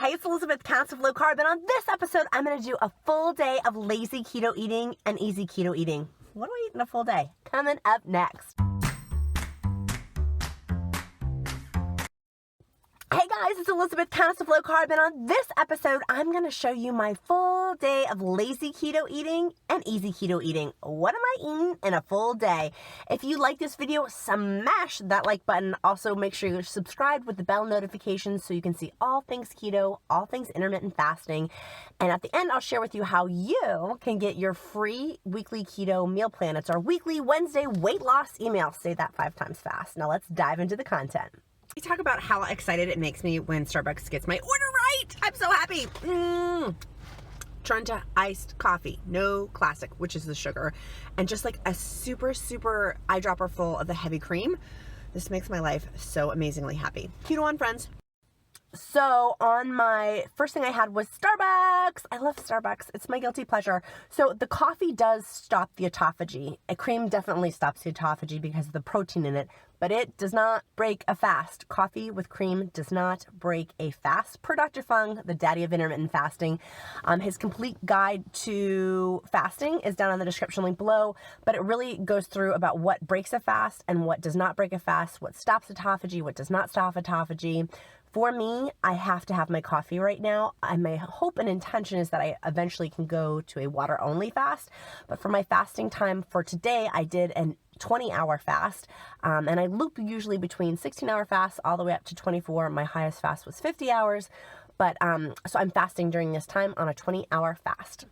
Hey, it's Elizabeth, Countess of Low Carb, and on this episode, I'm going to do a full day of lazy keto eating and easy keto eating. What do I eat in a full day? Coming up next. Hey guys, it's Elizabeth, Countess of Low Carb, and on this episode, I'm going to show you my full day of lazy keto eating and easy keto eating. What am I eating in a full day? If you like this video, smash that like button. Also, make sure you're subscribed with the bell notifications so you can see all things keto, all things intermittent fasting. And at the end, I'll share with you how you can get your free weekly keto meal plan. It's our weekly Wednesday weight loss email. Say that 5 times fast. Now let's dive into the content. We talk about how excited it makes me when Starbucks gets my order right. I'm so happy. Trenta iced coffee, no classic, which is the sugar, and just like a super eyedropper full of the heavy cream. This makes my life so amazingly happy. Keto on, friends. So on my first thing I had was Starbucks. I love Starbucks. It's my guilty pleasure. So the coffee does stop the autophagy. A cream definitely stops the autophagy because of the protein in it, but it does not break a fast. Coffee with cream does not break a fast. Per Dr. Fung, the daddy of intermittent fasting, his complete guide to fasting is down in the description link below, but it really goes through about what breaks a fast and what does not break a fast, what stops autophagy, what does not stop autophagy. For me, I have to have my coffee right now. My hope and intention is that I eventually can go to a water-only fast. But for my fasting time for today, I did a 20-hour fast. And I loop usually between 16-hour fasts all the way up to 24. My highest fast was 50 hours. But so I'm fasting during this time on a 20-hour fast.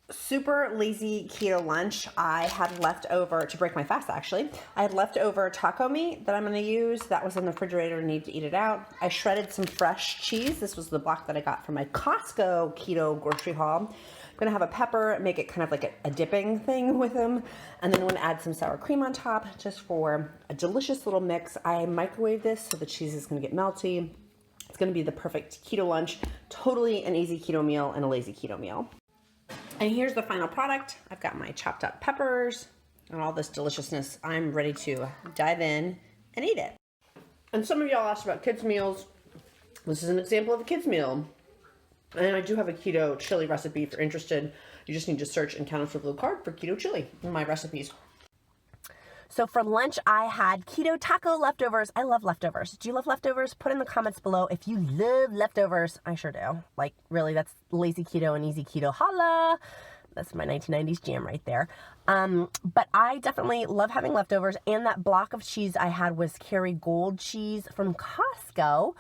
Super lazy keto lunch. I had leftover, to break my fast actually, I had leftover taco meat that I'm going to use. That was in the refrigerator, need to eat it out. I shredded some fresh cheese. This was the block that I got from my COSTCO keto grocery haul. I'm going to have a pepper, make it kind of like a dipping thing with them. And then I'm going to add some sour cream on top just for a delicious little mix. I microwave this so the cheese is going to get melty. It's going to be the perfect keto lunch. Totally an easy keto meal and a lazy keto meal. And here's the final product. I've got my chopped up peppers and all this deliciousness. I'm ready to dive in and eat it. And some of y'all asked about kids' meals. This is an example of a kids' meal. And I do have a keto chili recipe if you're interested. You just need to search in Countess of Low Carb for keto chili in my recipes. So for lunch, I had keto taco leftovers. I love leftovers. Do you love leftovers? Put in the comments below if you love leftovers. I sure do. Like, really, that's lazy keto and easy keto. Holla! That's my 1990s jam right there. But I definitely love having leftovers. And that block of cheese I had was Kerrygold cheese from Costco.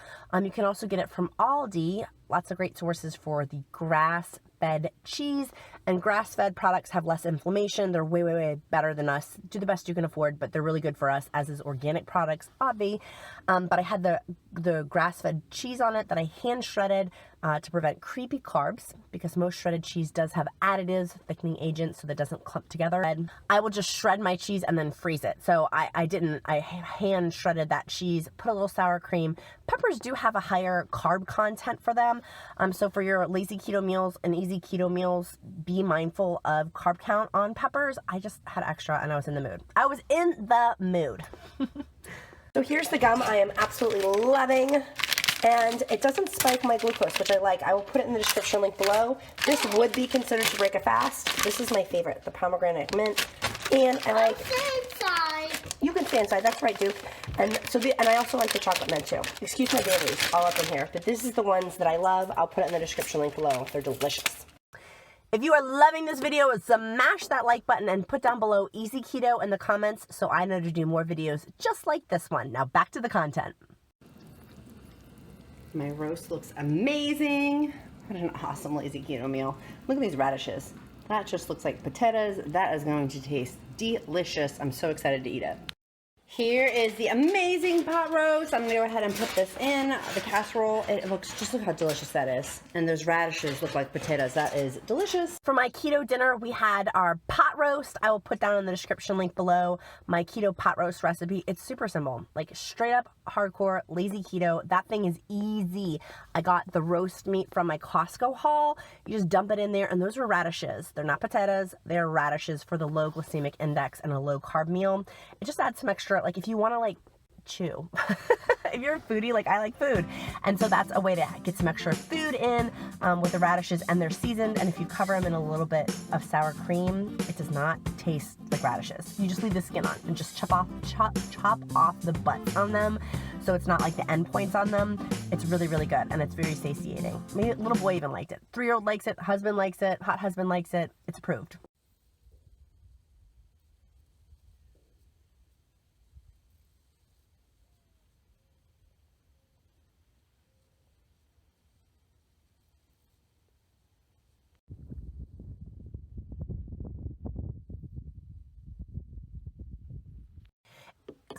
You can also get it from ALDI. Lots of great sources for the grass-fed cheese. And grass-fed products have less inflammation. They're way better than us. Do the best you can afford, but they're really good for us, as is organic products, obvi. But I had the grass-fed cheese on it that I hand-shredded to prevent creepy carbs, because most shredded cheese does have additives, thickening agents, so that it doesn't clump together. And I will just shred my cheese and then freeze it. So I hand-shredded that cheese, put a little sour cream. Peppers do have a higher carb content for them. So for your lazy keto meals and easy keto meals, be mindful of carb count on peppers. I just had extra and I was in the mood. I was in the mood. So here's the gum I am absolutely loving. And it doesn't spike my glucose, which I like. I will put it in the description link below. This would be considered to break a fast. This is my favorite, the pomegranate mint. And I like... Stay inside. You can stay inside, that's right, Duke. And so and I also like the chocolate mint too. Excuse my dailies, all up in here. But this is the ones that I love. I'll put it in the description link below. They're delicious. If you are loving this video, smash that like button and put down below easy keto in the comments so I know to do more videos just like this one. Now back to the content. My roast looks amazing. What an awesome lazy keto meal. Look at these radishes. That just looks like potatoes. That is going to taste delicious. I'm so excited to eat it. Here is the amazing pot roast. I'm gonna go ahead and put this in the casserole. It looks, just look how delicious that is. And those radishes look like potatoes. That is delicious. For my keto dinner, we had our pot roast. I will put down in the description link below my keto pot roast recipe. It's super simple, like straight up hardcore lazy keto. That thing is easy. I got the roast meat from my Costco haul. You just dump it in there, and those are radishes. They're not potatoes. They're radishes for the low glycemic index and a low carb meal. It just adds some extra, like if you want to like chew. If you're a foodie, like I like food. And so that's a way to get some extra food in with the radishes, and they're seasoned. And if you cover them in a little bit of sour cream, it does not taste like radishes. You just leave the skin on and just chop off the butts on them. So it's not like the end points on them. It's really, really good. And it's very satiating. Maybe a little boy even liked it. 3-year-old likes it. Husband likes it. Hot husband likes it. It's approved.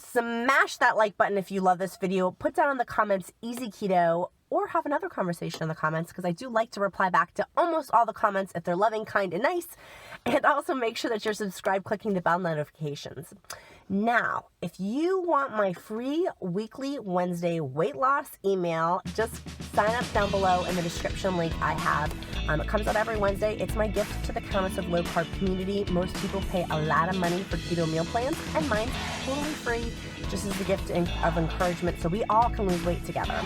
Smash that like button if you love this video. Put down in the comments easy keto, or have another conversation in the comments, because I do like to reply back to almost all the comments if they're loving, kind, and nice. And also make sure that you're subscribed, clicking the bell notifications. Now, if you want my free weekly Wednesday weight loss email, just sign up down below in the description link I have. It comes out every Wednesday. It's my gift to the Countess of Low Carb community. Most people pay a lot of money for keto meal plans, and mine's totally free, just as a gift of encouragement so we all can lose weight together.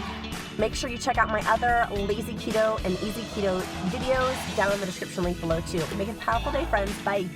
Make sure you check out my other lazy keto and easy keto videos down in the description link below too. Make it a powerful day, friends. Bye.